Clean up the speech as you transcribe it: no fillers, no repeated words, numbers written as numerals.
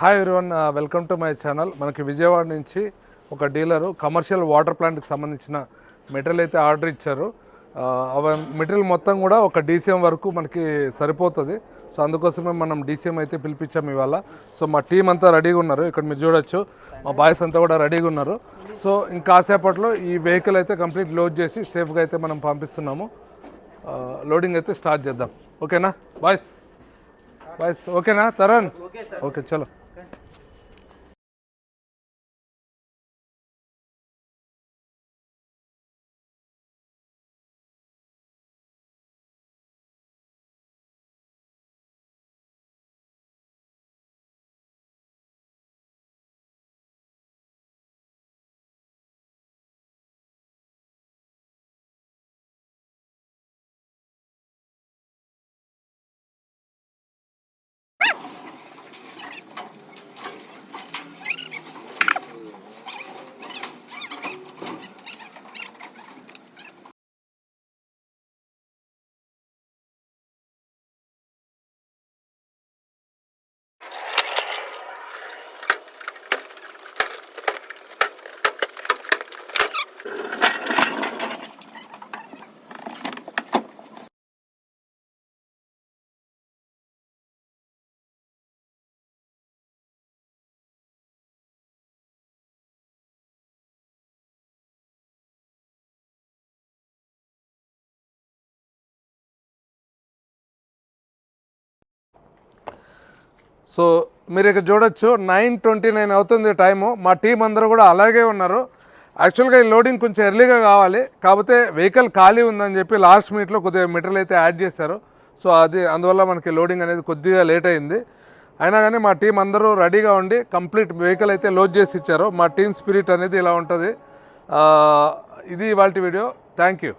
Hi everyone, welcome to my channel. మనకి విజయవాడ నుంచి ఒక డీలరు కమర్షియల్ వాటర్ ప్లాంట్కి సంబంధించిన మెటీరియల్ అయితే ఆర్డర్ ఇచ్చారు. మెటీరియల్ మొత్తం కూడా ఒక డీసీఎం వరకు మనకి సరిపోతుంది. సో అందుకోసమే మనం డీసీఎం అయితే పిలిపించాము ఇవాళ. సో మా టీం అంతా రెడీగా ఉన్నారు. ఇక్కడ మీరు చూడొచ్చు, మా బాయ్స్ అంతా కూడా రెడీగా ఉన్నారు. సో ఇంకాసేపట్లో ఈ వెహికల్ అయితే కంప్లీట్ లోడ్ చేసి సేఫ్గా అయితే మనం పంపిస్తున్నాము. లోడింగ్ అయితే స్టార్ట్ చేద్దాం. ఓకేనా బాయ్స్? ఓకేనా తరుణ్? ఓకే చలో. సో మీరు ఇక్కడ చూడొచ్చు 9:29 అవుతుంది టైము. మా టీం అందరూ కూడా అలాగే ఉన్నారు. యాక్చువల్గా ఈ లోడింగ్ కొంచెం ఎర్లీగా కావాలి, కాకపోతే వెహికల్ ఖాళీ ఉందని చెప్పి లాస్ట్ మినిట్లో కొద్దిగా మెటీరియల్ అయితే యాడ్ చేశారు. సో అందువల్ల మనకి లోడింగ్ అనేది కొద్దిగా లేట్ అయింది. అయినా కానీ మా టీం అందరూ రెడీగా ఉండి కంప్లీట్ వెహికల్ అయితే లోడ్ చేసి ఇచ్చారు. మా టీం స్పిరిట్ అనేది ఇలా ఉంటుంది. ఇది ఇవాల్టి వీడియో. Thank you.